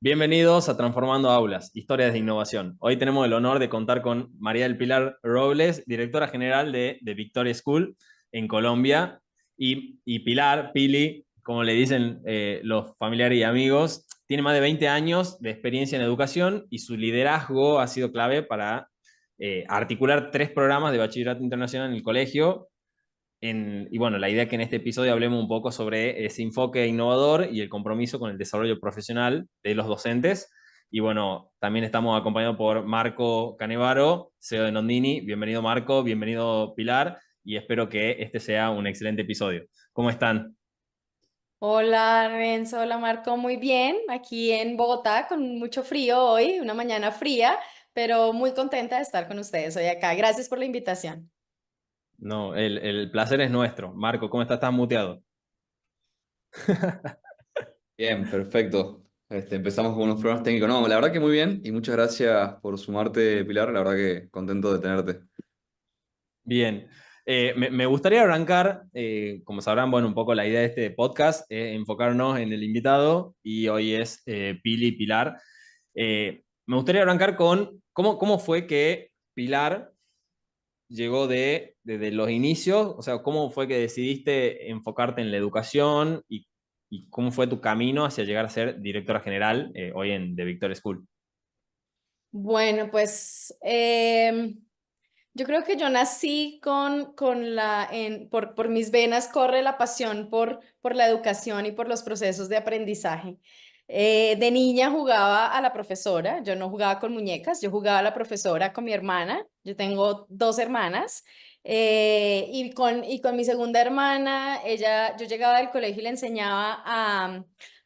Bienvenidos a Transformando Aulas, historias de innovación. Hoy tenemos el honor de contar con María del Pilar Robles, directora general de Victoria School en Colombia. Y Pilar, Pili, como le dicen los familiares y amigos, tiene más de 20 años de experiencia en educación y su liderazgo ha sido clave para articular 3 programas de bachillerato internacional en el colegio. Y bueno, la idea es que en este episodio hablemos un poco sobre ese enfoque innovador y el compromiso con el desarrollo profesional de los docentes. Y bueno, también estamos acompañados por Marco Canevaro, CEO de Nondini. Bienvenido Marco, bienvenido Pilar, y espero que este sea un excelente episodio. ¿Cómo están? Hola Renzo, hola Marco, muy bien, aquí en Bogotá con mucho frío hoy, una mañana fría, pero muy contenta de estar con ustedes hoy acá. Gracias por la invitación. No, el placer es nuestro. Marco, ¿cómo estás? ¿Estás muteado? Bien, perfecto. Empezamos con unos problemas técnicos. No, la verdad que muy bien y muchas gracias por sumarte, Pilar. La verdad que contento de tenerte. Bien. Me gustaría arrancar, como sabrán, bueno, un poco la idea de este podcast es enfocarnos en el invitado y hoy es Pili Pilar. Me gustaría arrancar con cómo fue que Pilar llegó desde los inicios, o sea, cómo fue que decidiste enfocarte en la educación y cómo fue tu camino hacia llegar a ser directora general hoy en The Victoria School. Bueno, pues yo creo que yo nací por mis venas corre la pasión por la educación y por los procesos de aprendizaje. De niña jugaba a la profesora, yo no jugaba con muñecas, yo jugaba a la profesora con mi hermana, yo tengo dos hermanas, y con mi segunda hermana, yo llegaba del colegio y le enseñaba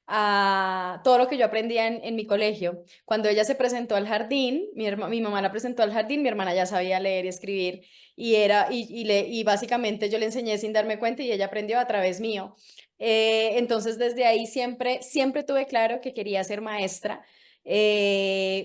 a todo lo que yo aprendía en mi colegio. Cuando ella se presentó al jardín, mi mamá la presentó al jardín, mi hermana ya sabía leer y escribir y básicamente yo le enseñé sin darme cuenta y ella aprendió a través mío. Entonces desde ahí siempre tuve claro que quería ser maestra.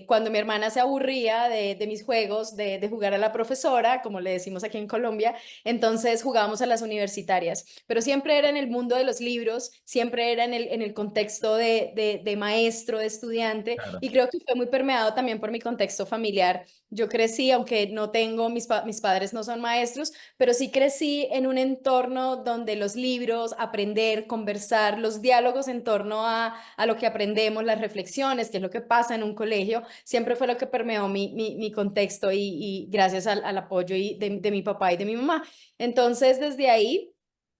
Cuando mi hermana se aburría de mis juegos, de jugar a la profesora, como le decimos aquí en Colombia, entonces jugábamos a las universitarias, pero siempre era en el mundo de los libros, siempre era en el contexto de maestro, de estudiante, Claro. y creo que fue muy permeado también por mi contexto familiar. Yo crecí, aunque no tengo, mis padres no son maestros, pero sí crecí en un entorno donde los libros, aprender, conversar, los diálogos en torno a lo que aprendemos, las reflexiones, qué es lo que pasa en un colegio, siempre fue lo que permeó mi contexto y gracias al apoyo de mi papá y de mi mamá. Entonces, desde ahí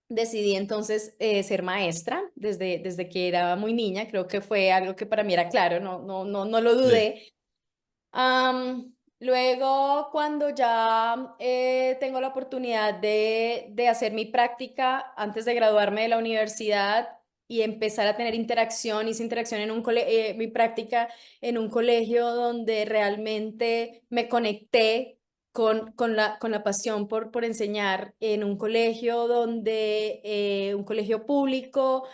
decidí entonces ser maestra desde que era muy niña. Creo que fue algo que para mí era claro, no lo Sí. dudé. Luego, cuando ya tengo la oportunidad de hacer mi práctica antes de graduarme de la universidad y empezar a tener interacción, hice interacción mi práctica en un colegio donde realmente me conecté con la pasión por enseñar en un colegio un colegio público,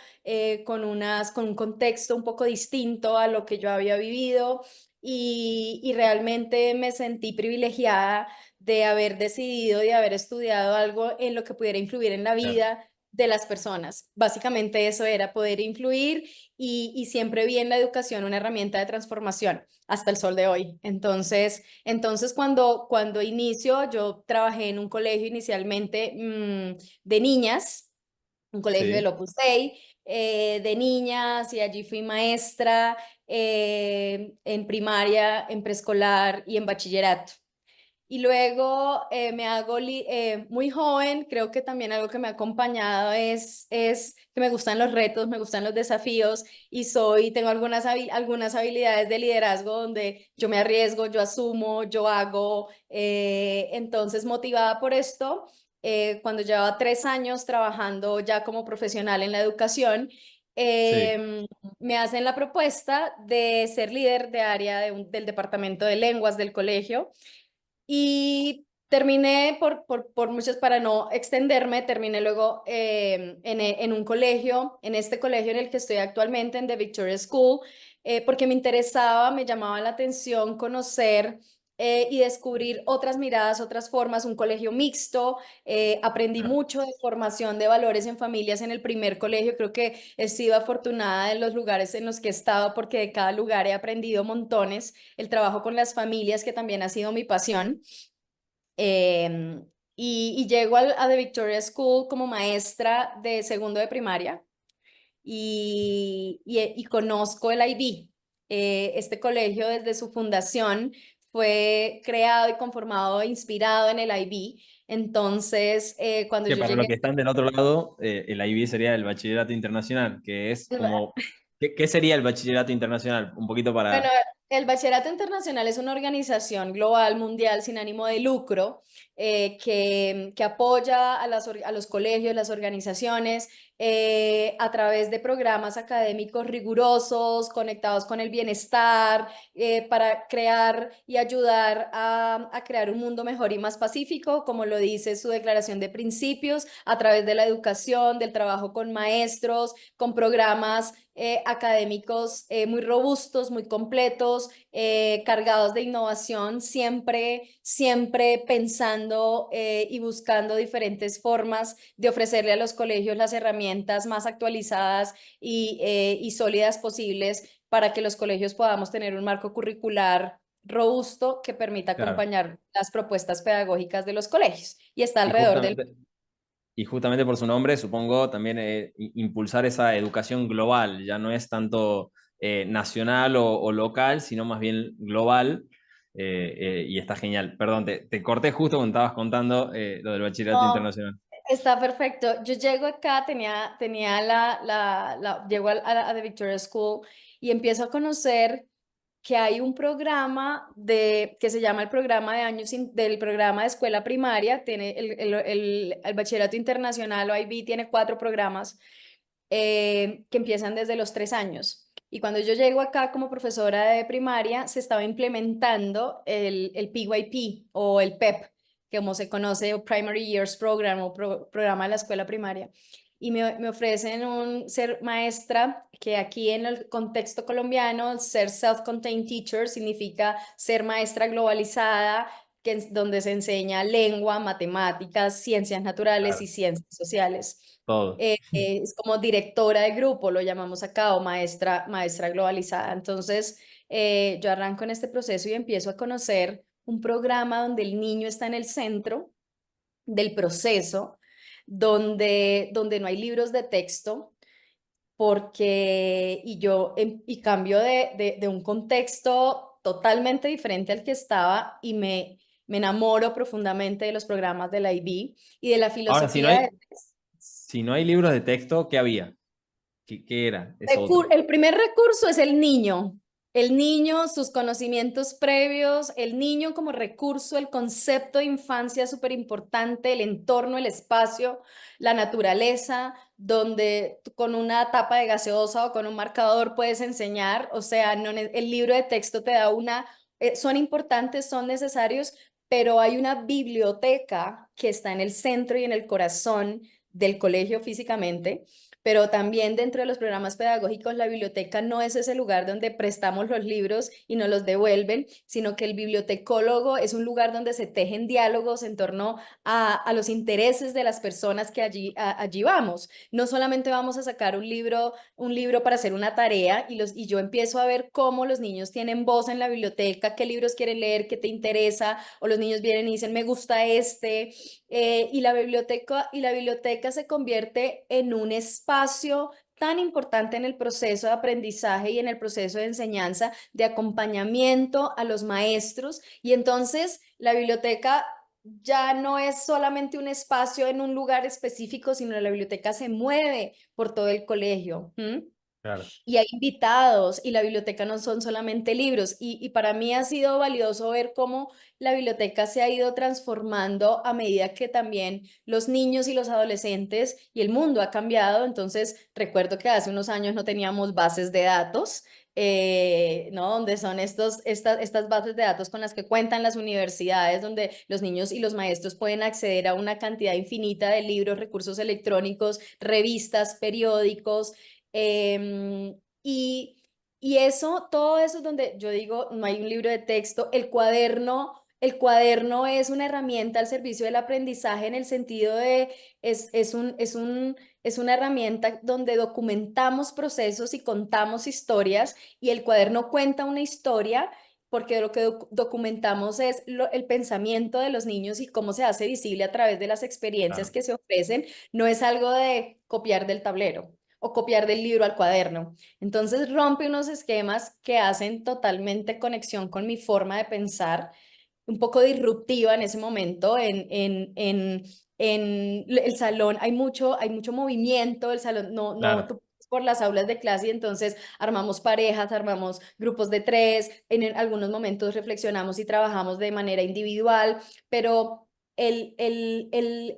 con un contexto un poco distinto a lo que yo había vivido y realmente me sentí privilegiada de haber decidido, de haber estudiado algo en lo que pudiera influir en la Claro. vida de las personas. Básicamente eso era poder influir y siempre vi en la educación una herramienta de transformación hasta el sol de hoy. Entonces cuando inicio, yo trabajé en un colegio inicialmente de niñas, un colegio del Sí. Opus Dei, de niñas, y allí fui maestra en primaria, en preescolar y en bachillerato. Y luego muy joven, creo que también algo que me ha acompañado es que me gustan los retos, me gustan los desafíos y tengo algunas habilidades de liderazgo donde yo me arriesgo, yo asumo, yo hago. Entonces, motivada por esto, cuando llevaba 3 años trabajando ya como profesional en la educación, Sí. me hacen la propuesta de ser líder de área del departamento de lenguas del colegio y terminé por muchos, para no extenderme, terminé luego en un colegio, en este colegio en el que estoy actualmente, en The Victoria School, porque me interesaba, me llamaba la atención conocer y descubrir otras miradas, otras formas, un colegio mixto. Aprendí Claro. mucho de formación de valores en familias en el primer colegio. Creo que he sido afortunada en los lugares en los que he estado porque de cada lugar he aprendido montones. El trabajo con las familias, que también ha sido mi pasión. Y llego a The Victoria School como maestra de segundo de primaria y conozco el IB. Este colegio desde su fundación fue creado y conformado e inspirado en el IB. Entonces, cuando Que yo para los llegué, que están del otro lado, el IB sería el Bachillerato Internacional, que es como... ¿Qué sería el Bachillerato Internacional? Un poquito bueno, para... el Bachillerato Internacional es una organización global, mundial, sin ánimo de lucro, que apoya a los colegios, las organizaciones, a través de programas académicos rigurosos, conectados con el bienestar, para crear y ayudar a crear un mundo mejor y más pacífico, como lo dice su declaración de principios, a través de la educación, del trabajo con maestros, con programas académicos muy robustos, muy completos, cargados de innovación, siempre pensando y buscando diferentes formas de ofrecerle a los colegios las herramientas más actualizadas y sólidas posibles para que los colegios podamos tener un marco curricular robusto que permita Claro. acompañar las propuestas pedagógicas de los colegios. Y está Y alrededor del... justamente, y justamente por su nombre, supongo también impulsar esa educación global, ya no es tanto nacional o local, sino más bien global, y está genial. Perdón, te corté justo cuando estabas contando lo del bachillerato No, internacional. está perfecto. Yo llego acá, tenía llego a The Victoria School y empiezo a conocer que hay un programa que se llama el programa de del programa de escuela primaria. Tiene el Bachillerato Internacional o IB tiene 4 programas que empiezan desde los 3 años. Y cuando yo llego acá como profesora de primaria, se estaba implementando el PYP o el PEP, como se conoce, o Primary Years Program o programa de la escuela primaria. Y me ofrecen ser maestra, que aquí en el contexto colombiano, ser self-contained teacher significa ser maestra globalizada, donde se enseña lengua, matemáticas, ciencias naturales y Claro, ciencias sociales. todo. Es como directora de grupo, lo llamamos acá, o maestra globalizada. Entonces, yo arranco en este proceso y empiezo a conocer un programa donde el niño está en el centro del proceso, donde no hay libros de texto, y cambio de un contexto totalmente diferente al que estaba y me enamoro profundamente de los programas de la IB y de la Ahora, filosofía. si no hay libros de texto, ¿qué había? ¿Qué era eso otro? El primer recurso es el niño, sus conocimientos previos, el niño como recurso, el concepto de infancia es súper importante, el entorno, el espacio, la naturaleza, donde con una tapa de gaseosa o con un marcador puedes enseñar. O sea, no, el libro de texto te da son importantes, son necesarios, pero hay una biblioteca que está en el centro y en el corazón del colegio físicamente, pero también dentro de los programas pedagógicos la biblioteca no es ese lugar donde prestamos los libros y nos los devuelven, sino que el bibliotecólogo es un lugar donde se tejen diálogos en torno a los intereses de las personas que allí vamos. No solamente vamos a sacar un libro para hacer una tarea y yo empiezo a ver cómo los niños tienen voz en la biblioteca, qué libros quieren leer, qué te interesa, o los niños vienen y dicen, me gusta este, y la biblioteca se convierte en un espacio tan importante en el proceso de aprendizaje y en el proceso de enseñanza, de acompañamiento a los maestros. Y entonces la biblioteca ya no es solamente un espacio en un lugar específico, sino la biblioteca se mueve por todo el colegio. Claro. Y hay invitados y la biblioteca no son solamente libros. Y para mí ha sido valioso ver cómo la biblioteca se ha ido transformando a medida que también los niños y los adolescentes y el mundo ha cambiado. Entonces, recuerdo que hace unos años no teníamos bases de datos. ¿No? Donde son estas bases de datos con las que cuentan las universidades, donde los niños y los maestros pueden acceder a una cantidad infinita de libros, recursos electrónicos, revistas, periódicos, y Y eso, todo eso es donde yo digo, no hay un libro de texto, el cuaderno es una herramienta al servicio del aprendizaje en el sentido de, es una herramienta donde documentamos procesos y contamos historias y el cuaderno cuenta una historia porque lo que documentamos es el pensamiento de los niños y cómo se hace visible a través de las experiencias Claro, que se ofrecen, no es algo de copiar del tablero o copiar del libro al cuaderno. Entonces rompe unos esquemas que hacen totalmente conexión con mi forma de pensar, un poco disruptiva en ese momento. En el salón hay mucho movimiento, el salón claro. tú por las aulas de clase y entonces armamos parejas, armamos grupos de tres, en algunos momentos reflexionamos y trabajamos de manera individual, pero el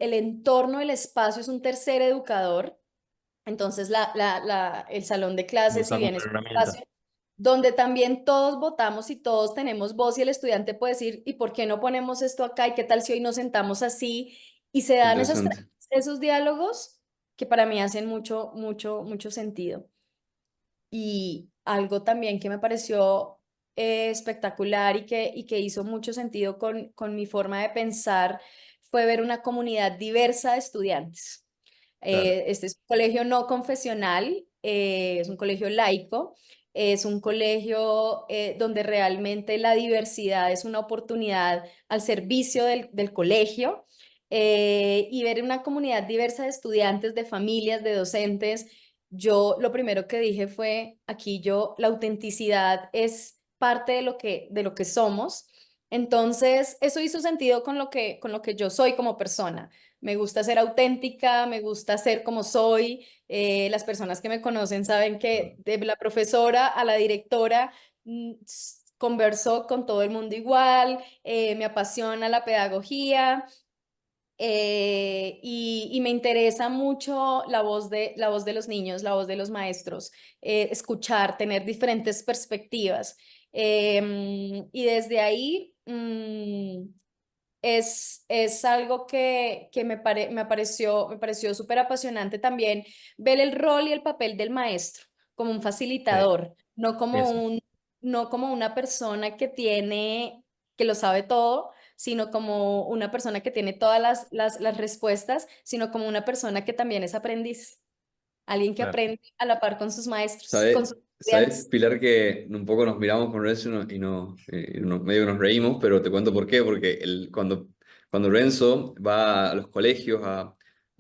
entorno, el espacio es un tercer educador. Entonces, el salón de Lo clases, si usa como bien es un herramienta. espacio donde también todos votamos y todos tenemos voz y el estudiante puede decir, ¿y por qué no ponemos esto acá? ¿Y qué tal si hoy nos sentamos así? Y se dan Interesante. esos diálogos que para mí hacen mucho, mucho, mucho sentido. Y algo también que me pareció espectacular y que hizo mucho sentido con mi forma de pensar fue ver una comunidad diversa de estudiantes. Claro. Este es un colegio no confesional, es un colegio laico, es un colegio donde realmente la diversidad es una oportunidad al servicio del colegio, y ver una comunidad diversa de estudiantes, de familias, de docentes. Yo lo primero que dije fue, aquí yo, la autenticidad es parte de lo que somos. Entonces, eso hizo sentido con lo que yo soy como persona. Me gusta ser auténtica, me gusta ser como soy. Las personas que me conocen saben que de la profesora a la directora converso con todo el mundo igual, me apasiona la pedagogía, y me interesa mucho la voz de los niños, la voz de los maestros, escuchar, tener diferentes perspectivas. Y desde ahí es algo que me pareció súper apasionante también ver el rol y el papel del maestro como un Sí, facilitador, eso. no como una persona que lo sabe todo, sino como una persona que tiene todas las respuestas, sino como una persona que también es aprendiz, alguien que Claro. aprende a la par con sus maestros, con ¿Sabes, sus sabes, estudiantes. Pilar, que un poco nos miramos con Renzo medio que nos reímos, pero te cuento por qué? Porque cuando Renzo va a los colegios a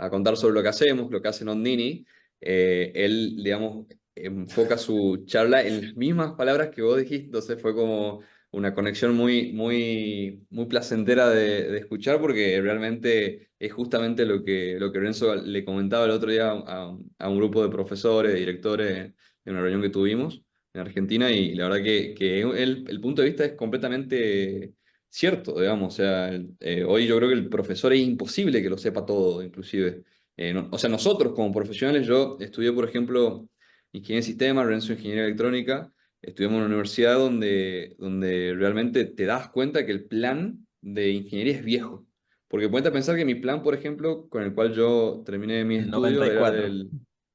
contar sobre lo que hacemos, lo que hace Nondini, él, digamos, enfoca su charla en las mismas palabras que vos dijiste, entonces fue como una conexión muy placentera de escuchar, porque realmente es justamente lo que Renzo le comentaba el otro día a un grupo de profesores, de directores en una reunión que tuvimos en Argentina, y la verdad que el punto de vista es completamente cierto, digamos. O sea, hoy yo creo que el profesor es imposible que lo sepa todo, inclusive. O sea, nosotros como profesionales, yo estudié, por ejemplo, ingeniería de sistemas, Renzo ingeniería electrónica, estudiamos en una universidad donde realmente te das cuenta que el plan de ingeniería es viejo. Porque ponete a pensar que mi plan, por ejemplo, con el cual yo terminé mi El estudio, era 94.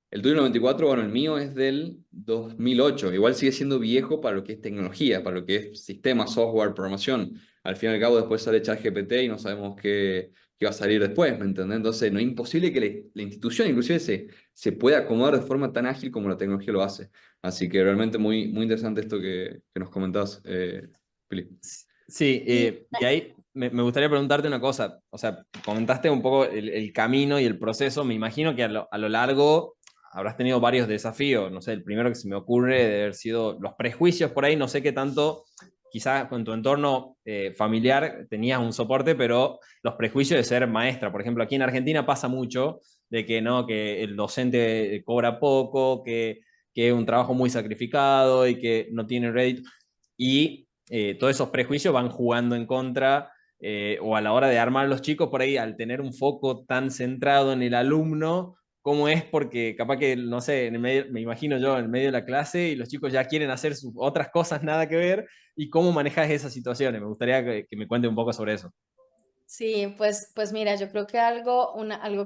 el tuyo 94, bueno, el mío es del 2008. Igual sigue siendo viejo para lo que es tecnología, para lo que es sistema, software, programación. Al fin y al cabo después sale ChatGPT y no sabemos qué va a salir después, ¿me entendés? Entonces no es imposible que la institución inclusive se pueda acomodar de forma tan ágil como la tecnología lo hace. Así que realmente muy interesante esto que nos comentás, Pili. Sí, Y y ahí me gustaría preguntarte una cosa. O sea, comentaste un poco el camino y el proceso. Me imagino que a lo largo habrás tenido varios desafíos. No sé, el primero que se me ocurre debe haber sido los prejuicios por ahí. No sé qué tanto, quizás con tu entorno familiar tenías un soporte, pero los prejuicios de ser maestra. Por ejemplo, aquí en Argentina pasa mucho de que no, que el docente cobra poco, que es un trabajo muy sacrificado y que no tiene rédito. Y todos esos prejuicios van jugando en contra, o a la hora de armar los chicos por ahí, al tener un foco tan centrado en el alumno, ¿cómo es? Porque capaz que, no sé, me imagino yo en el medio de la clase y los chicos ya quieren hacer sus otras cosas nada que ver, y cómo manejas esas situaciones. Me gustaría que me cuente un poco sobre eso. Sí, pues mira, yo creo que algo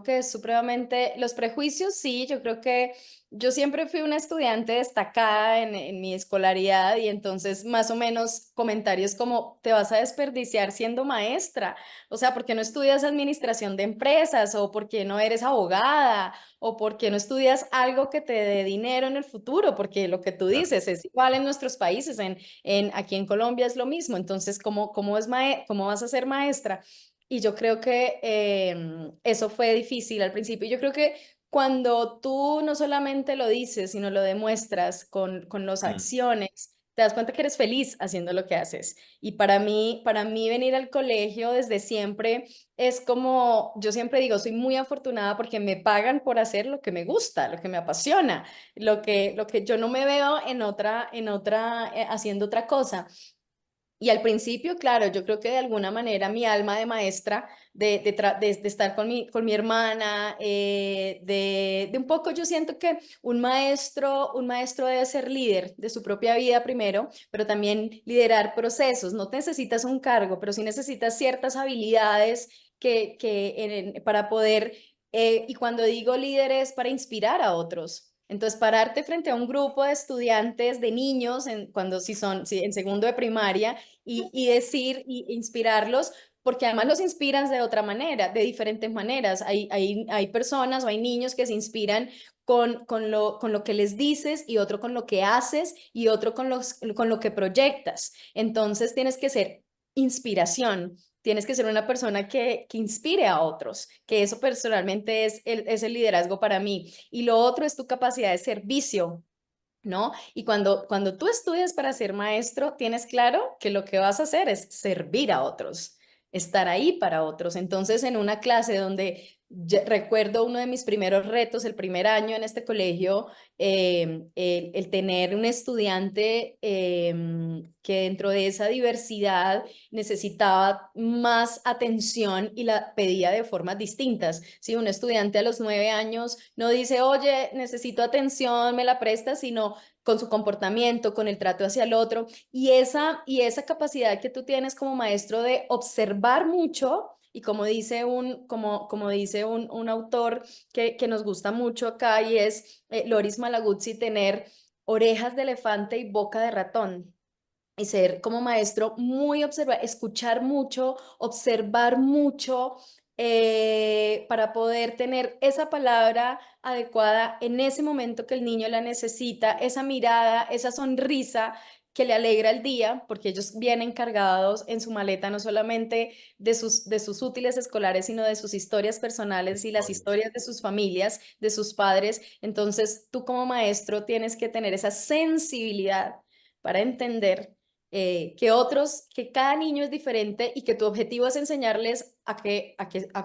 que es supremamente, los prejuicios, sí, yo creo que yo siempre fui una estudiante destacada en mi escolaridad y entonces más o menos comentarios como, te vas a desperdiciar siendo maestra, o sea, ¿por qué no estudias administración de empresas o por qué no eres abogada o por qué no estudias algo que te dé dinero en el futuro? Porque lo que tú Claro. dices es igual en nuestros países, aquí en Colombia es lo mismo, entonces, ¿cómo vas a ser maestra? Y yo creo que eso fue difícil al principio. Yo creo que cuando tú no solamente lo dices, sino lo demuestras con las Mm, acciones, te das cuenta que eres feliz haciendo lo que haces. Y para mí venir al colegio desde siempre es como, yo siempre digo, soy muy afortunada porque me pagan por hacer lo que me gusta, lo que me apasiona, lo que yo no me veo haciendo otra cosa. Y al principio, claro, yo creo que de alguna manera mi alma de maestra, de estar con mi hermana, de un poco yo siento que un maestro debe ser líder de su propia vida primero, pero también liderar procesos. No necesitas un cargo, pero sí necesitas ciertas habilidades para poder, y cuando digo líderes, para inspirar a otros. Entonces, pararte frente a un grupo de estudiantes, de niños, si en segundo de primaria, y decir y inspirarlos, porque además los inspiran de otra manera, de diferentes maneras. Hay personas o hay niños que se inspiran con lo que les dices y otro con lo que haces y otro con lo que proyectas. Entonces tienes que ser inspiración. Tienes que ser una persona que inspire a otros, que eso personalmente es el liderazgo para mí. Y lo otro es tu capacidad de servicio, ¿no? Y cuando tú estudias para ser maestro, tienes claro que lo que vas a hacer es servir a otros, estar ahí para otros. Entonces, en una clase donde recuerdo uno de mis primeros retos, el primer año en este colegio, el tener un estudiante que dentro de esa diversidad necesitaba más atención y la pedía de formas distintas. Si un estudiante a los 9 años no dice, oye, necesito atención, me la presta, sino con su comportamiento, con el trato hacia el otro, y esa capacidad que tú tienes como maestro de observar mucho, y como dice un autor que nos gusta mucho acá, y es Loris Malaguzzi, tener orejas de elefante y boca de ratón. Y ser como maestro muy escuchar mucho, observar mucho, para poder tener esa palabra adecuada en ese momento que el niño la necesita, esa mirada, esa sonrisa que le alegra el día, porque ellos vienen cargados en su maleta no solamente de sus útiles escolares, sino de sus historias personales y las historias. historias de sus familias, de sus padres. Entonces, tú como maestro tienes que tener esa sensibilidad para entender que cada niño es diferente y que tu objetivo es enseñarles a que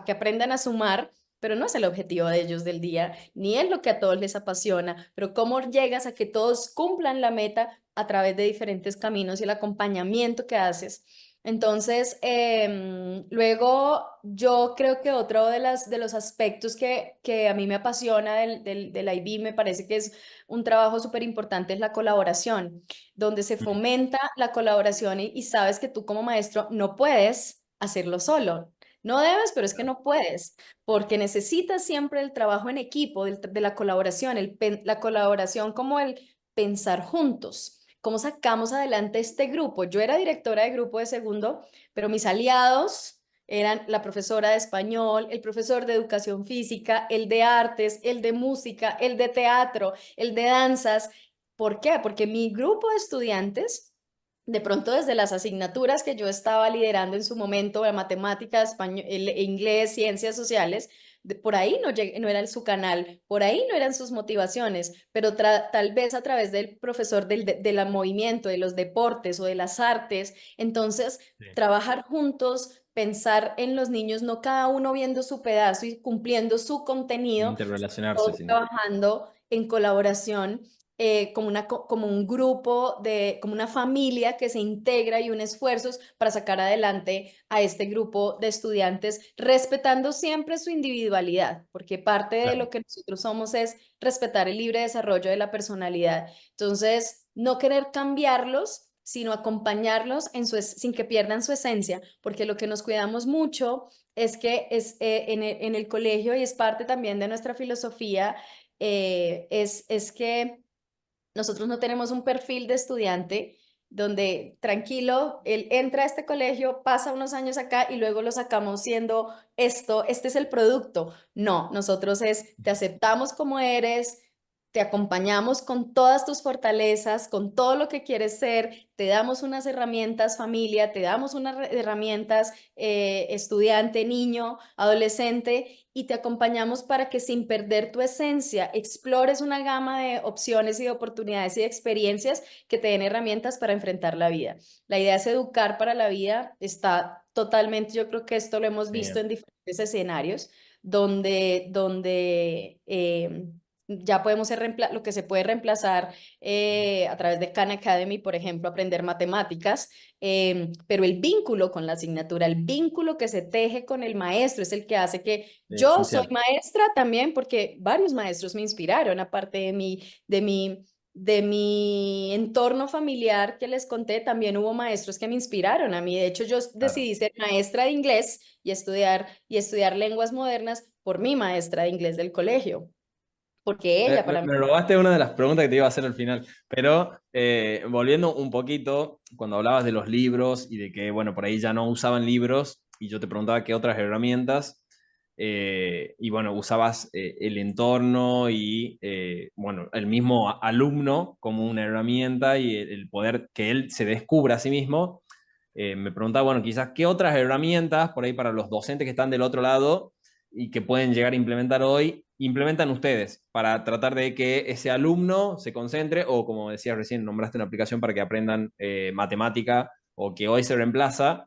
aprendan a sumar, pero no es el objetivo de ellos del día, ni es lo que a todos les apasiona, pero cómo llegas a que todos cumplan la meta a través de diferentes caminos y el acompañamiento que haces. Entonces, luego yo creo que otro de los aspectos que a mí me apasiona del IB, me parece que es un trabajo súper importante, es la colaboración, donde se Mm, fomenta la colaboración y sabes que tú como maestro no puedes hacerlo solo. No debes, pero es que claro. no puedes, porque necesitas siempre el trabajo en equipo, de la colaboración, la colaboración como el pensar juntos. ¿Cómo sacamos adelante este grupo? Yo era directora de grupo de segundo, pero mis aliados eran la profesora de español, el profesor de educación física, el de artes, el de música, el de teatro, el de danzas. ¿Por qué? Porque mi grupo de estudiantes, de pronto desde las asignaturas que yo estaba liderando en su momento, de matemáticas, español, inglés, ciencias sociales, por ahí no era su canal, por ahí no eran sus motivaciones, pero tal vez a través del profesor del movimiento, de los deportes o de las artes, entonces Sí. trabajar juntos, pensar en los niños, no cada uno viendo su pedazo y cumpliendo su contenido, Interrelacionarse, todos sí. trabajando en colaboración, como un grupo, como una familia que se integra y une esfuerzos para sacar adelante a este grupo de estudiantes, respetando siempre su individualidad, porque parte de Claro. lo que nosotros somos es respetar el libre desarrollo de la personalidad. Entonces, no querer cambiarlos, sino acompañarlos sin que pierdan su esencia, porque lo que nos cuidamos mucho es que en el colegio, y es parte también de nuestra filosofía, es que nosotros no tenemos un perfil de estudiante donde tranquilo, él entra a este colegio, pasa unos años acá y luego lo sacamos siendo esto, este es el producto. No, nosotros te aceptamos como eres, te acompañamos con todas tus fortalezas, con todo lo que quieres ser, te damos unas herramientas familia, te damos unas herramientas estudiante, niño, adolescente, y te acompañamos para que sin perder tu esencia explores una gama de opciones y de oportunidades y de experiencias que te den herramientas para enfrentar la vida. La idea es educar para la vida, está totalmente, yo creo que esto lo hemos visto en diferentes escenarios, donde ya podemos ser lo que se puede reemplazar a través de Khan Academy, por ejemplo, aprender matemáticas, pero el vínculo con la asignatura, el vínculo que se teje con el maestro es el que hace que yo soy Esencial. maestra también, porque varios maestros me inspiraron, aparte de mi entorno familiar que les conté, también hubo maestros que me inspiraron a mí. De hecho, yo Claro. decidí ser maestra de inglés y estudiar lenguas modernas por mi maestra de inglés del colegio, porque Me, ella me- para mí... me robaste una de las preguntas que te iba a hacer al final, pero volviendo un poquito, cuando hablabas de los libros y de que, bueno, por ahí ya no usaban libros, y yo te preguntaba qué otras herramientas, y bueno, usabas el entorno y, bueno, el mismo alumno como una herramienta y el poder que él se descubra a sí mismo. Me preguntaba, bueno, quizás qué otras herramientas por ahí para los docentes que están del otro lado y que pueden llegar a implementar hoy, implementan ustedes para tratar de que ese alumno se concentre, o como decías recién, nombraste una aplicación para que aprendan matemática o que hoy se reemplaza,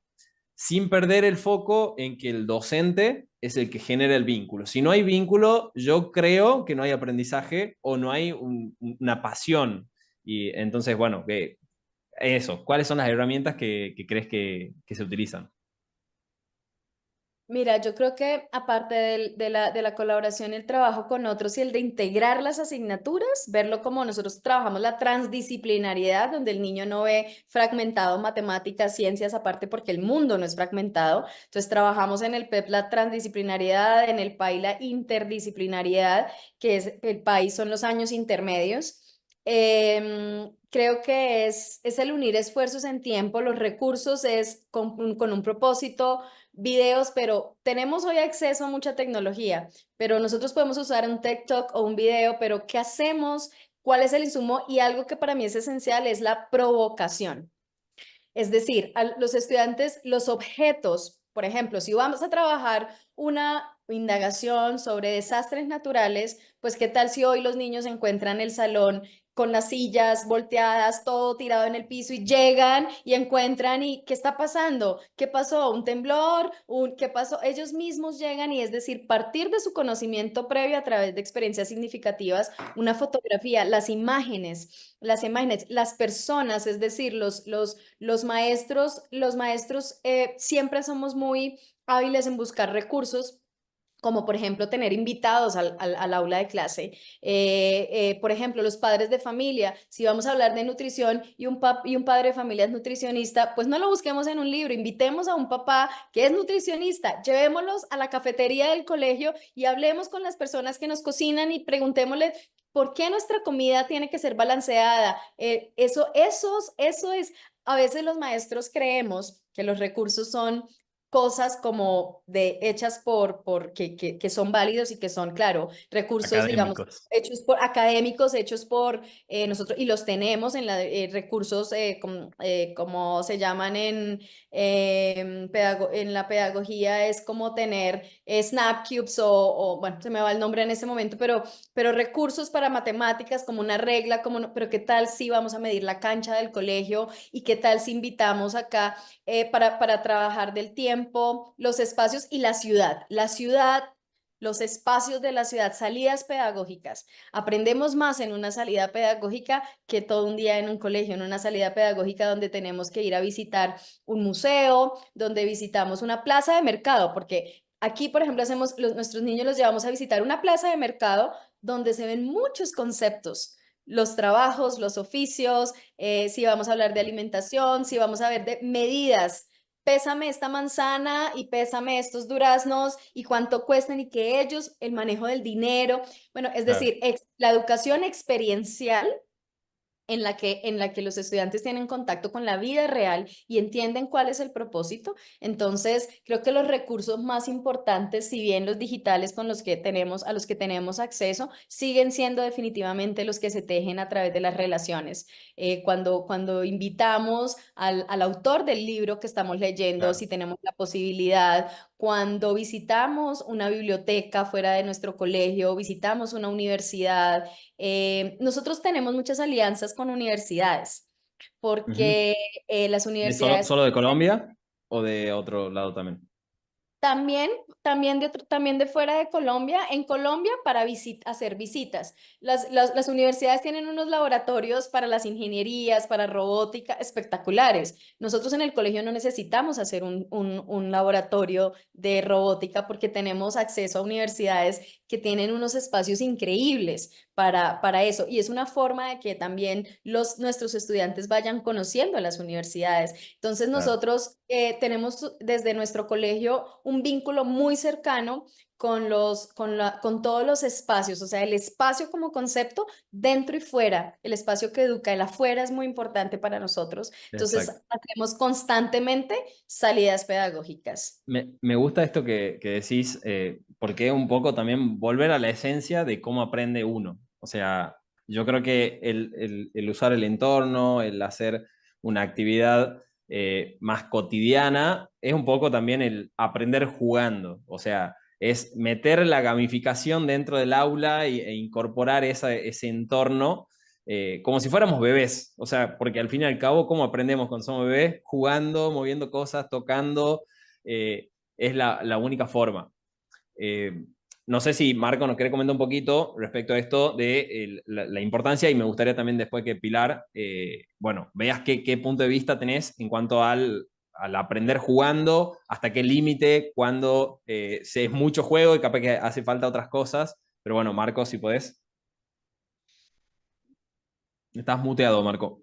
sin perder el foco en que el docente es el que genera el vínculo. Si no hay vínculo, yo creo que no hay aprendizaje o no hay una pasión. Y entonces, bueno, eso, ¿cuáles son las herramientas que crees que se utilizan? Mira, yo creo que aparte de la colaboración y el trabajo con otros y el de integrar las asignaturas, verlo como nosotros trabajamos la transdisciplinariedad, donde el niño no ve fragmentado matemáticas, ciencias, aparte porque el mundo no es fragmentado. Entonces trabajamos en el PEP la transdisciplinariedad, en el PAI la interdisciplinariedad, que es el PAI son los años intermedios. Creo que es el unir esfuerzos en tiempo, los recursos es con un propósito, videos, pero tenemos hoy acceso a mucha tecnología, pero nosotros podemos usar un TikTok o un video, pero ¿qué hacemos? ¿Cuál es el insumo? Y algo que para mí es esencial es la provocación. Es decir, a los estudiantes, los objetos, por ejemplo, si vamos a trabajar una indagación sobre desastres naturales, pues qué tal si hoy los niños encuentran el salón con las sillas volteadas, todo tirado en el piso y llegan y encuentran y ¿qué está pasando? ¿Qué pasó? ¿Un temblor? ¿Qué pasó? Ellos mismos llegan y es decir, partir de su conocimiento previo a través de experiencias significativas, una fotografía, las imágenes, las personas, es decir, los maestros siempre somos muy hábiles en buscar recursos, como por ejemplo tener invitados al aula de clase. Por ejemplo, los padres de familia, si vamos a hablar de nutrición y un padre de familia es nutricionista, pues no lo busquemos en un libro, invitemos a un papá que es nutricionista, llevémoslos a la cafetería del colegio y hablemos con las personas que nos cocinan y preguntémosle ¿por qué nuestra comida tiene que ser balanceada? Eso es, a veces los maestros creemos que los recursos son cosas como hechas que son válidos y que son, claro, recursos, digamos, Académicos. hechos por académicos, hechos por nosotros, y los tenemos en recursos, como se llaman en la pedagogía, es como tener snap cubes bueno, se me va el nombre en ese momento, pero recursos para matemáticas como una regla, pero qué tal si vamos a medir la cancha del colegio y qué tal si invitamos acá para trabajar del tiempo, los espacios y los espacios de la ciudad, salidas pedagógicas. Aprendemos más en una salida pedagógica que todo un día en un colegio, en una salida pedagógica donde tenemos que ir a visitar un museo, donde visitamos una plaza de mercado, porque aquí, por ejemplo, nuestros niños los llevamos a visitar una plaza de mercado donde se ven muchos conceptos los trabajos, los oficios, si vamos a hablar de alimentación, si vamos a ver de medidas. Pésame esta manzana y pésame estos duraznos y cuánto cuestan y que ellos, el manejo del dinero. Bueno, es Claro. decir, la educación experiencial en la que los estudiantes tienen contacto con la vida real y entienden cuál es el propósito. Entonces, creo que los recursos más importantes, si bien los digitales con los que tenemos, a los que tenemos acceso, siguen siendo definitivamente los que se tejen a través de las relaciones. Cuando invitamos al autor del libro que estamos leyendo, Claro. si tenemos la posibilidad, cuando visitamos una biblioteca fuera de nuestro colegio, visitamos una universidad, nosotros tenemos muchas alianzas con universidades, Ujú. porque las ¿De solo, universidades solo de Colombia o de otro lado también? también, también de fuera de Colombia, en Colombia para hacer visitas. Las universidades tienen unos laboratorios para las ingenierías, para robótica, espectaculares. Nosotros en el colegio no necesitamos hacer un laboratorio de robótica porque tenemos acceso a universidades que tienen unos espacios increíbles para eso. Y es una forma de que también nuestros estudiantes vayan conociendo a las universidades. Entonces Claro. nosotros tenemos desde nuestro colegio un vínculo muy cercano con todos los espacios, o sea, el espacio como concepto dentro y fuera, el espacio que educa, el afuera es muy importante para nosotros. Entonces, Exacto. hacemos constantemente salidas pedagógicas. Me gusta esto que decís, porque un poco también volver a la esencia de cómo aprende uno. O sea, yo creo que el usar el entorno, el hacer una actividad más cotidiana, es un poco también el aprender jugando. O sea, es meter la gamificación dentro del aula e incorporar ese entorno como si fuéramos bebés. O sea, porque al fin y al cabo, ¿cómo aprendemos cuando somos bebés? Jugando, moviendo cosas, tocando es la única forma. Eh, no sé si Marco nos quiere comentar un poquito respecto a esto de la importancia y me gustaría también después que Pilar, bueno, veas qué punto de vista tenés en cuanto al aprender jugando, hasta qué límite, cuando se es mucho juego y capaz que hace falta otras cosas. Pero bueno, Marco, si podés. Estás muteado, Marco.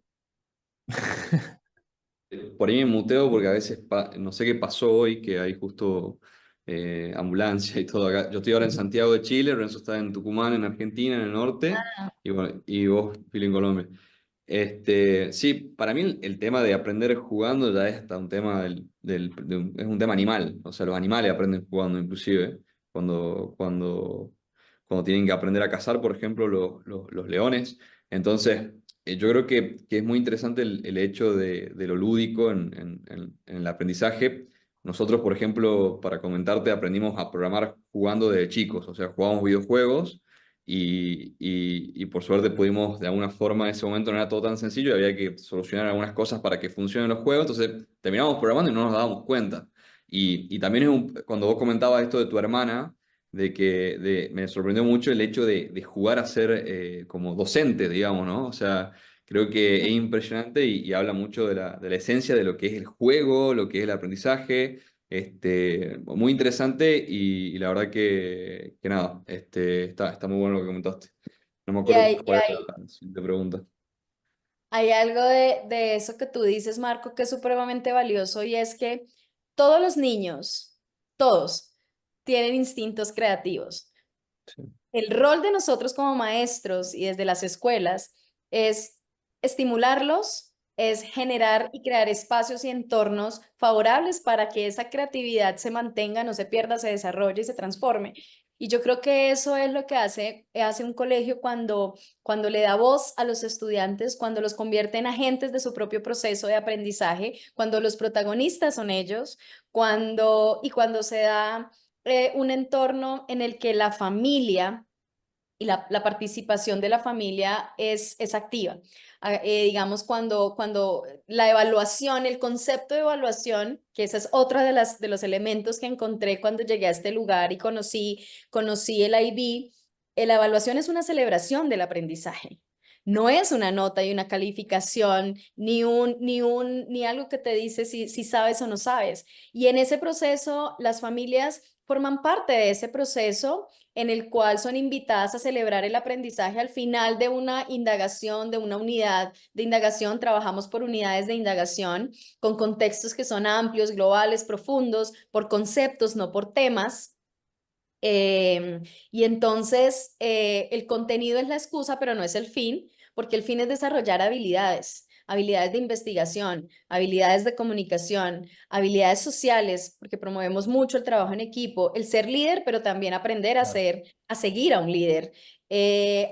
Por ahí me muteo porque a veces no sé qué pasó hoy, que hay justo ambulancia y todo acá. Yo estoy ahora en Santiago de Chile, Renzo está en Tucumán, en Argentina, en el norte, y, bueno, y vos, Fili, en Colombia. Sí, para mí el tema de aprender jugando ya es hasta un tema es un tema animal. O sea, los animales aprenden jugando inclusive. Cuando tienen que aprender a cazar, por ejemplo, los leones. Entonces, yo creo que es muy interesante el hecho de lo lúdico en el aprendizaje. Nosotros, por ejemplo, para comentarte, aprendimos a programar jugando de chicos. O sea, jugábamos videojuegos y por suerte pudimos, de alguna forma, en ese momento no era todo tan sencillo, había que solucionar algunas cosas para que funcionen los juegos, entonces terminamos programando y no nos dábamos cuenta. Y también cuando vos comentabas esto de tu hermana, me sorprendió mucho el hecho de jugar a ser como docente, digamos, ¿no? O sea, creo que es impresionante y habla mucho de la esencia de lo que es el juego, lo que es el aprendizaje. Muy interesante y la verdad que nada, está muy bueno lo que comentaste. No me Y acuerdo hay, y cuál era hay, la siguiente pregunta. hay algo de eso que tú dices, Marco, que es supremamente valioso y es que todos los niños, todos, tienen instintos creativos. Sí. El rol de nosotros como maestros y desde las escuelas es estimularlos, es generar y crear espacios y entornos favorables para que esa creatividad se mantenga, no se pierda, se desarrolle y se transforme. Y yo creo que eso es lo que hace un colegio cuando le da voz a los estudiantes, cuando los convierte en agentes de su propio proceso de aprendizaje, cuando los protagonistas son ellos, cuando se da un entorno en el que la familia y la participación de la familia es activa. Digamos, cuando la evaluación, el concepto de evaluación, que esa es otra de los elementos que encontré cuando llegué a este lugar y conocí el IB, la evaluación es una celebración del aprendizaje. No es una nota y una calificación, ni algo que te dice si sabes o no sabes. Y en ese proceso, las familias forman parte de ese proceso en el cual son invitadas a celebrar el aprendizaje al final de una indagación, de una unidad de indagación. Trabajamos por unidades de indagación con contextos que son amplios, globales, profundos, por conceptos, no por temas. Y entonces el contenido es la excusa, pero no es el fin, porque el fin es desarrollar habilidades, habilidades de investigación, habilidades de comunicación, habilidades sociales, porque promovemos mucho el trabajo en equipo, el ser líder, pero también aprender a Claro. a seguir a un líder.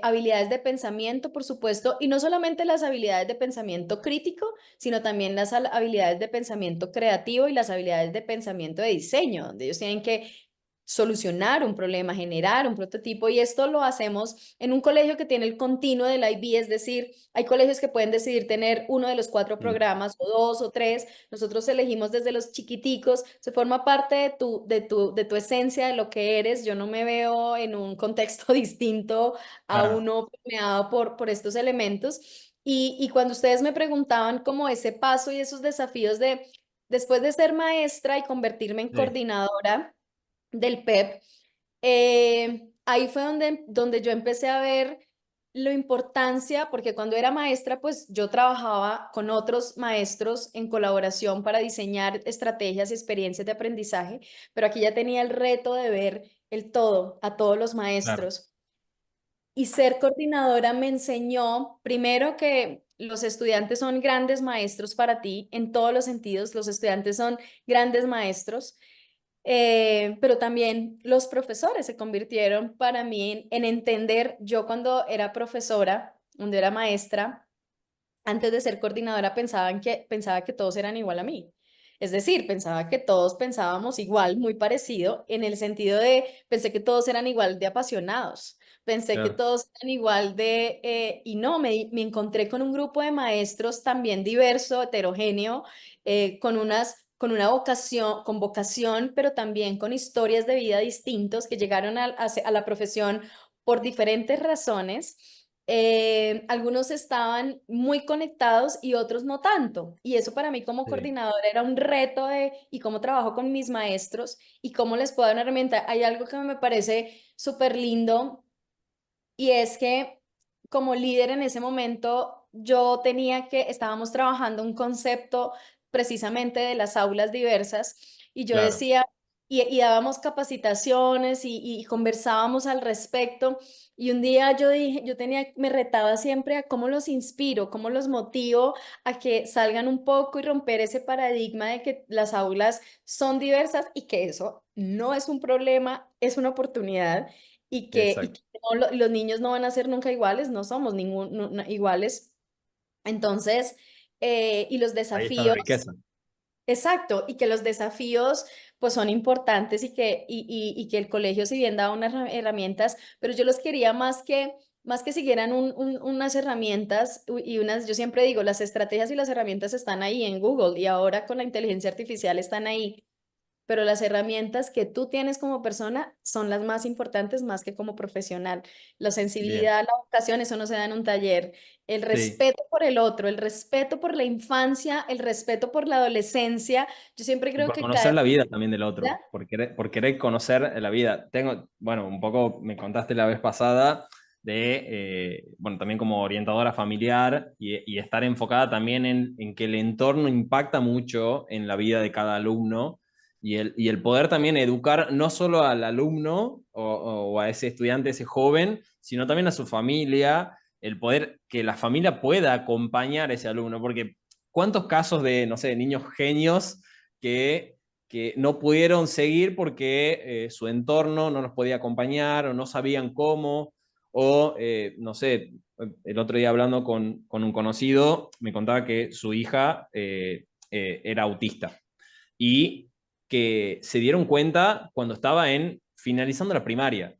Habilidades de pensamiento, por supuesto, y no solamente las habilidades de pensamiento crítico, sino también las habilidades de pensamiento creativo y las habilidades de pensamiento de diseño, donde ellos tienen que solucionar un problema, generar un prototipo, y esto lo hacemos en un colegio que tiene el continuo del IB, es decir, hay colegios que pueden decidir tener uno de los 4 Mm. programas o 2 o 3, nosotros elegimos desde los chiquiticos, se forma parte de tu esencia, de lo que eres. Yo no me veo en un contexto distinto a Claro. uno permeado por estos elementos, y cuando ustedes me preguntaban como ese paso y esos desafíos de, después de ser maestra y convertirme en Sí, coordinadora, del PEP, ahí fue donde yo empecé a ver la importancia, porque cuando era maestra, pues yo trabajaba con otros maestros en colaboración para diseñar estrategias y experiencias de aprendizaje, pero aquí ya tenía el reto de ver el todo, a todos los claro. maestros. Y ser coordinadora me enseñó, primero, que los estudiantes son grandes maestros para ti en todos los sentidos, los estudiantes son grandes maestros. Pero también los profesores se convirtieron para mí en entender. Yo cuando era profesora, cuando era maestra, antes de ser coordinadora pensaba que todos eran igual a mí. Es decir, pensaba que todos pensábamos igual, muy parecido, en el sentido de, pensé que todos eran igual de apasionados, pensé que Claro. todos eran igual de, y no, me encontré con un grupo de maestros también diverso, heterogéneo, con una vocación, con vocación, pero también con historias de vida distintos que llegaron a la profesión por diferentes razones. Algunos estaban muy conectados y otros no tanto. Y eso para mí como Sí. coordinadora era un reto de, y cómo trabajo con mis maestros y cómo les puedo dar una herramienta. Hay algo que me parece súper lindo, y es que como líder en ese momento yo tenía que, estábamos trabajando un concepto precisamente de las aulas diversas, y yo Claro. decía, y dábamos capacitaciones y conversábamos al respecto, y un día yo dije, me retaba siempre a cómo los inspiro, cómo los motivo a que salgan un poco y romper ese paradigma de que las aulas son diversas y que eso no es un problema, es una oportunidad, y Exacto. que no, los niños no van a ser nunca iguales, no somos iguales. Entonces, y los Ahí está la desafíos, riqueza. exacto, y que los desafíos pues son importantes, y que el colegio si bien da unas herramientas, pero yo los quería más que siguieran unas herramientas y unas, yo siempre digo, las estrategias y las herramientas están ahí en Google, y ahora con la inteligencia artificial están ahí, pero las herramientas que tú tienes como persona son las más importantes, más que como profesional. La Bien. sensibilidad, la vocación, eso no se da en un taller. El Sí. respeto por el otro, el respeto por la infancia, el respeto por la adolescencia. Yo siempre Y creo por que cada conocer la vida también del otro, vida, por querer conocer la vida. Tengo, bueno, un poco me contaste la vez pasada bueno, también como orientadora familiar y estar enfocada también en que el entorno impacta mucho en la vida de cada alumno y el poder también educar no solo al alumno o a ese estudiante, ese joven, sino también a su familia, el poder que la familia pueda acompañar a ese alumno, porque ¿cuántos casos de, no sé, niños genios que, que no pudieron seguir porque su entorno no los podía acompañar o no sabían cómo? O, no sé, el otro día hablando con un conocido, me contaba que su hija era autista y que se dieron cuenta cuando estaba finalizando la primaria.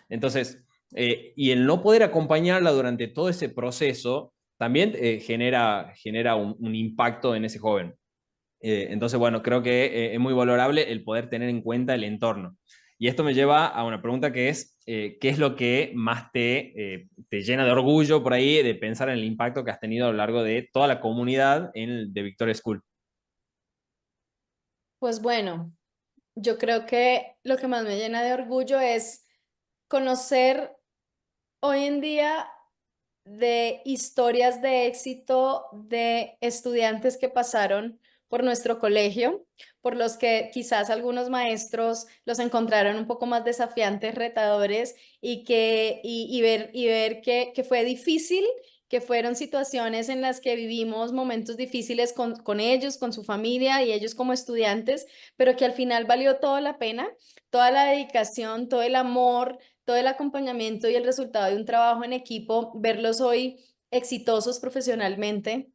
Entonces, y el no poder acompañarla durante todo ese proceso también genera un impacto en ese joven. Entonces, bueno, creo que es muy valorable el poder tener en cuenta el entorno. Y esto me lleva a una pregunta que es, ¿qué es lo que más te llena de orgullo por ahí de pensar en el impacto que has tenido a lo largo de toda la comunidad de Victoria School? pues bueno. yo creo que lo que más me llena de orgullo es conocer hoy en día de historias de éxito de estudiantes que pasaron por nuestro colegio, por los que quizás algunos maestros los encontraron un poco más desafiantes, retadores, y ver que fue difícil, que fueron situaciones en las que vivimos momentos difíciles con ellos, con su familia y ellos como estudiantes, pero que al final valió toda la pena, toda la dedicación, todo el amor, todo el acompañamiento y el resultado de un trabajo en equipo, verlos hoy exitosos profesionalmente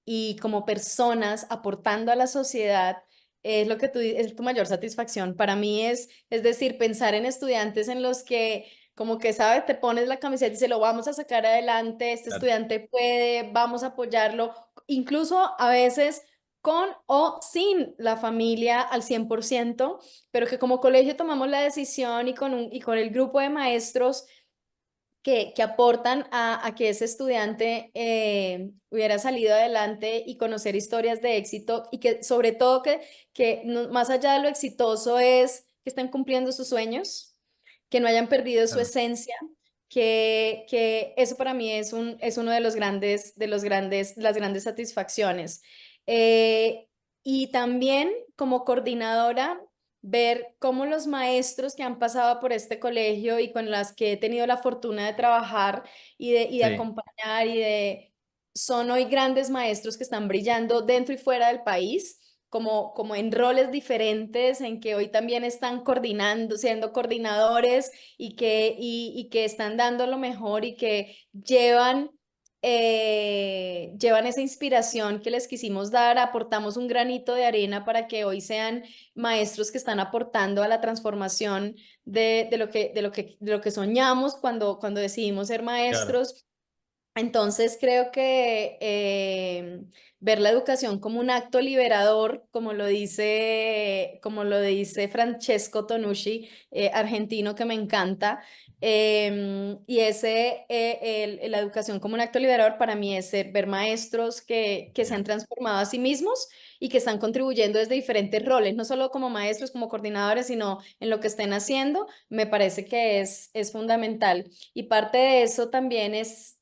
y como personas aportando a la sociedad, es lo que es tu mayor satisfacción. Para mí es decir, pensar en estudiantes en los que como que, ¿sabes? Te pones la camiseta y dices, lo vamos a sacar adelante, este Claro. estudiante puede, vamos a apoyarlo, incluso a veces con o sin la familia al 100%, pero que como colegio tomamos la decisión y con el grupo de maestros que aportan a que ese estudiante hubiera salido adelante y conocer historias de éxito y que sobre todo más allá de lo exitoso es que estén cumpliendo sus sueños, que no hayan perdido su Claro. esencia, que eso para mí es uno las grandes satisfacciones. Eh, y también como coordinadora ver cómo los maestros que han pasado por este colegio y con las que he tenido la fortuna de trabajar y de Sí, acompañar son hoy grandes maestros que están brillando dentro y fuera del país. Como en roles diferentes, en que hoy también están coordinando, siendo coordinadores y que están dando lo mejor y que llevan esa inspiración que les quisimos dar, aportamos un granito de arena para que hoy sean maestros que están aportando a la transformación de lo que soñamos cuando decidimos ser claro. maestros. Entonces creo que ver la educación como un acto liberador, como lo dice Francesco Tonucci, argentino que me encanta, la educación como un acto liberador para mí es ver maestros que se han Genial. transformado a sí mismos y que están contribuyendo desde diferentes roles, no solo como maestros, como coordinadores, sino en lo que estén haciendo, me parece que es fundamental. Y parte de eso también es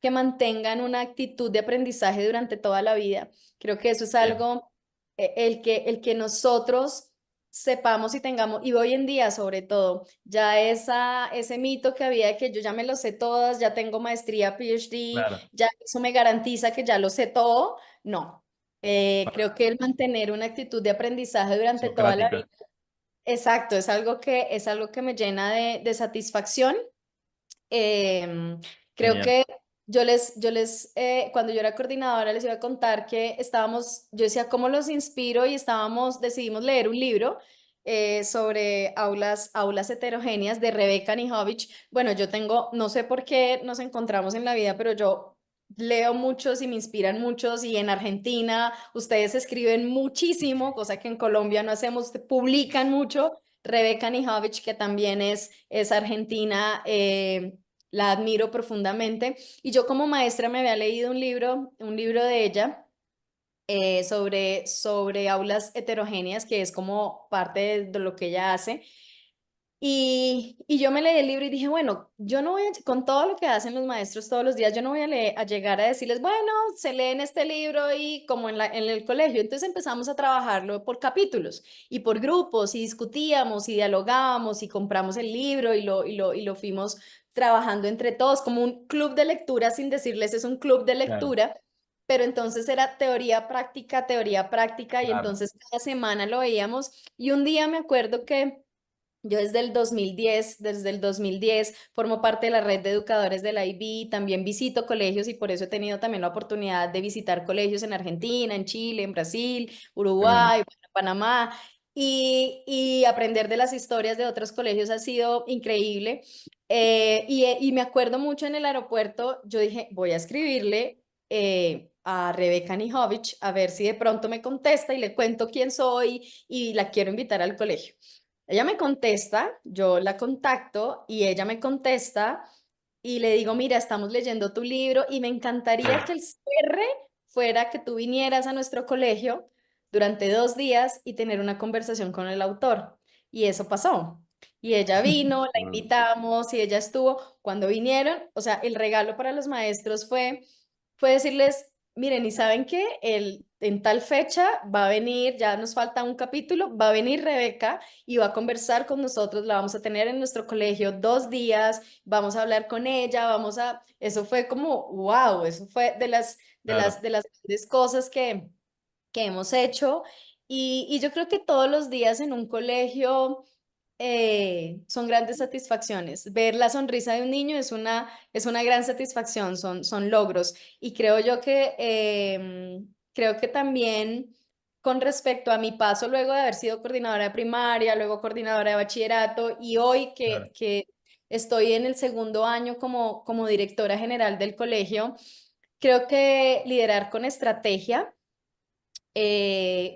que mantengan una actitud de aprendizaje durante toda la vida. Creo que eso es Bien. algo, el que nosotros sepamos y tengamos, y hoy en día sobre todo, ya ese mito que había de que yo ya me lo sé todas, ya tengo maestría, PhD, Claro. ya eso me garantiza que ya lo sé todo, no. Creo que el mantener una actitud de aprendizaje durante toda la vida, Socrática. exacto, es algo que me llena de satisfacción. Creo Genial. que cuando yo era coordinadora, les iba a contar que yo decía, ¿cómo los inspiro? Y decidimos leer un libro sobre aulas heterogéneas de Rebecca Nijovic. Bueno, no sé por qué nos encontramos en la vida, pero yo leo muchos y me inspiran muchos y en Argentina ustedes escriben muchísimo, cosa que en Colombia no hacemos, publican mucho. Rebecca Nijovic, que también es argentina, la admiro profundamente. Y yo como maestra me había leído un libro de ella sobre aulas heterogéneas, que es como parte de lo que ella hace. Y yo me leí el libro y dije, bueno, yo no voy con todo lo que hacen los maestros todos los días, yo no voy a llegar a decirles, bueno, se leen este libro y como en el colegio. Entonces empezamos a trabajarlo por capítulos y por grupos y discutíamos y dialogábamos y compramos el libro y lo fuimos trabajando entre todos como un club de lectura, sin decirles es un club de Claro. lectura. Pero entonces era teoría práctica, y Claro. entonces cada semana lo veíamos. Y un día me acuerdo que yo desde el 2010 formo parte de la red de educadores de la IB, también visito colegios y por eso he tenido también la oportunidad de visitar colegios en Argentina, en Chile, en Brasil, Tremendo. Uruguay, bueno, Panamá, y aprender de las historias de otros colegios ha sido increíble. Y me acuerdo mucho en el aeropuerto, yo dije, voy a escribirle a Rebeca Nijovic a ver si de pronto me contesta y le cuento quién soy y la quiero invitar al colegio. Ella me contesta, yo la contacto y ella me contesta y le digo, mira, estamos leyendo tu libro y me encantaría que el cierre fuera que tú vinieras a nuestro colegio durante 2 días y tener una conversación con el autor. Y eso pasó. Y ella vino, la Bueno, invitamos y ella estuvo. Cuando vinieron, o sea, el regalo para los maestros fue decirles, miren, ¿y saben qué? En tal fecha va a venir, ya nos falta un capítulo, va a venir Rebeca y va a conversar con nosotros, la vamos a tener en nuestro colegio 2 días, vamos a hablar con ella, eso fue como, wow, eso fue Claro, de las grandes cosas que hemos hecho. Y yo creo que todos los días en un colegio son grandes satisfacciones. Ver la sonrisa de un niño es una gran satisfacción, son logros. Y creo que también con respecto a mi paso luego de haber sido coordinadora de primaria, luego coordinadora de bachillerato y hoy claro, que estoy en el segundo año como directora general del colegio, creo que liderar con estrategia,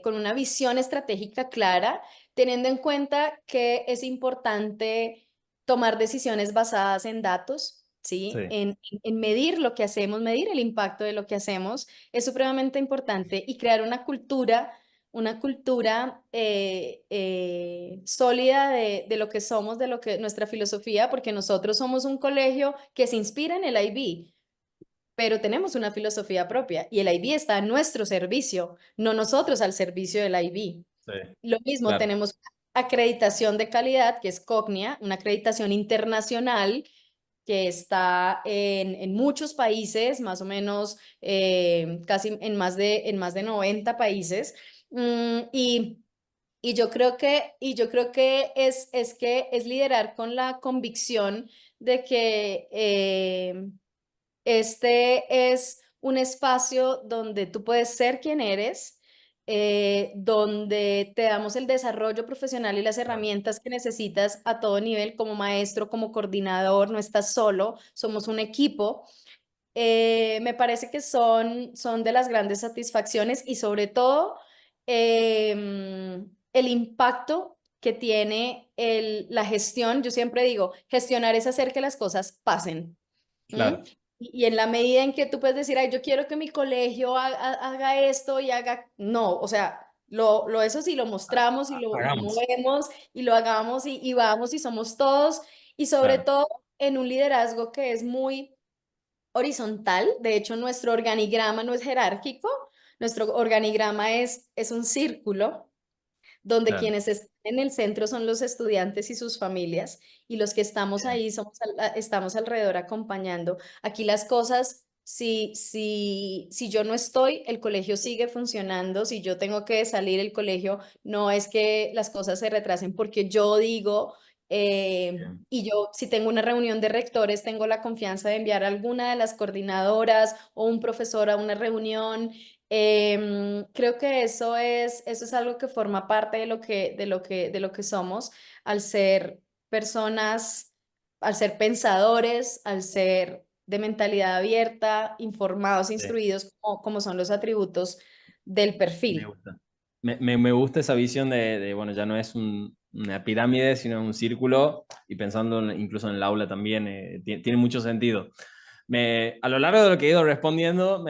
con una visión estratégica clara, teniendo en cuenta que es importante tomar decisiones basadas en datos, ¿sí? sí, En medir lo que hacemos, medir el impacto de lo que hacemos, es supremamente importante y crear una cultura sólida de lo que somos, de lo que nuestra filosofía, porque nosotros somos un colegio que se inspira en el IB, pero tenemos una filosofía propia y el IB está a nuestro servicio, no nosotros al servicio del IB. sí, Lo mismo, claro, tenemos acreditación de calidad, que es COGNIA, una acreditación internacional que está en muchos países, más o menos casi en más de 90 países. Y yo creo que es liderar con la convicción de que este es un espacio donde tú puedes ser quien eres, donde te damos el desarrollo profesional y las claro, herramientas que necesitas a todo nivel, como maestro, como coordinador, no estás solo, somos un equipo. Me parece que son de las grandes satisfacciones y sobre todo el impacto que tiene la gestión. Yo siempre digo, gestionar es hacer que las cosas pasen. ¿Mm? claro. Y en la medida en que tú puedes decir, ay, yo quiero que mi colegio haga esto y haga, no, o sea, eso sí lo mostramos y lo Hagamos. movemos y lo hagamos y vamos y somos todos y sobre Claro, todo en un liderazgo que es muy horizontal. De hecho, nuestro organigrama no es jerárquico, nuestro organigrama es un círculo donde claro, quienes están en el centro son los estudiantes y sus familias, y los que estamos bien, ahí estamos alrededor acompañando. Aquí las cosas, si yo no estoy, el colegio sigue funcionando, si yo tengo que salir, el colegio no es que las cosas se retrasen porque yo digo... bien, y yo, si tengo una reunión de rectores, tengo la confianza de enviar a alguna de las coordinadoras o un profesor a una reunión. Creo que eso es algo que forma parte de lo que somos al ser personas, al ser pensadores, al ser de mentalidad abierta, informados, sí, instruidos, como son los atributos del me perfil. gusta. Me gusta esa visión bueno, ya no es una pirámide, sino un círculo, y pensando incluso en el aula también, tiene mucho sentido. A lo largo de lo que he ido respondiendo,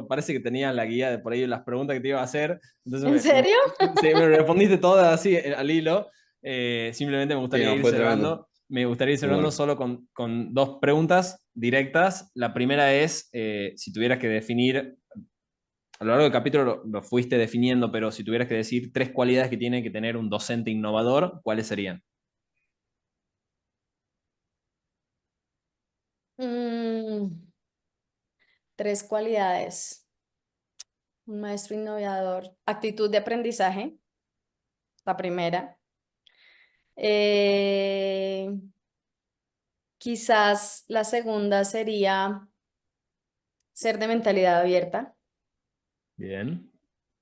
parece que tenía la guía de por ahí las preguntas que te iba a hacer, entonces ¿En serio? sí, me respondiste todas así al hilo. Simplemente me sí, gustaría no, ir fue tremendo. cerrando. Me gustaría ir Muy cerrando bueno. solo con dos preguntas directas. La primera es, si tuvieras que definir, a lo largo del capítulo lo fuiste definiendo, pero si tuvieras que decir tres cualidades que tiene que tener un docente innovador, ¿cuáles serían? Mm, tres cualidades. Un maestro innovador. Actitud de aprendizaje, la primera. Eh, Quizás la segunda sería ser de mentalidad abierta Bien,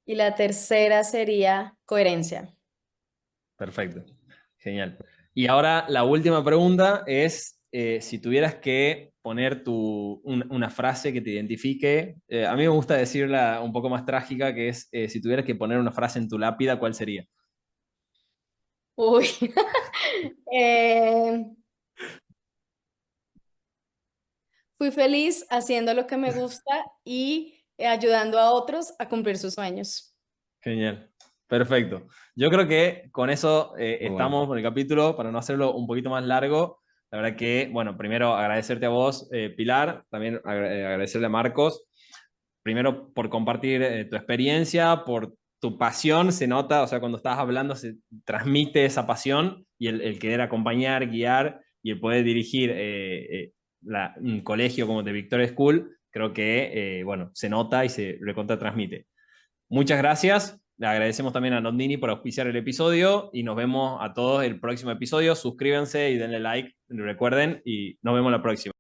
y la tercera sería coherencia. perfecto, genial. Y ahora la última pregunta es, si tuvieras que poner una frase que te identifique, a mí me gusta decirla un poco más trágica, que es, si tuvieras que poner una frase en tu lápida, ¿cuál sería? Uy, Eh, fui feliz haciendo lo que me gusta y ayudando a otros a cumplir sus sueños. Genial. Perfecto. Yo creo que con eso Muy bueno. estamos con el capítulo, para no hacerlo un poquito más largo. La verdad que, bueno, primero agradecerte a vos, Pilar, también agradecerle a Marcos, primero por compartir tu experiencia, por tu pasión, se nota, o sea, cuando estás hablando se transmite esa pasión y el querer acompañar, guiar y el poder dirigir un colegio como The Victoria School, creo que, bueno, se nota y se recontra transmite. Muchas gracias. Le agradecemos también a Nondini por auspiciar el episodio y nos vemos a todos el próximo episodio. Suscríbanse y denle like, recuerden, y nos vemos la próxima.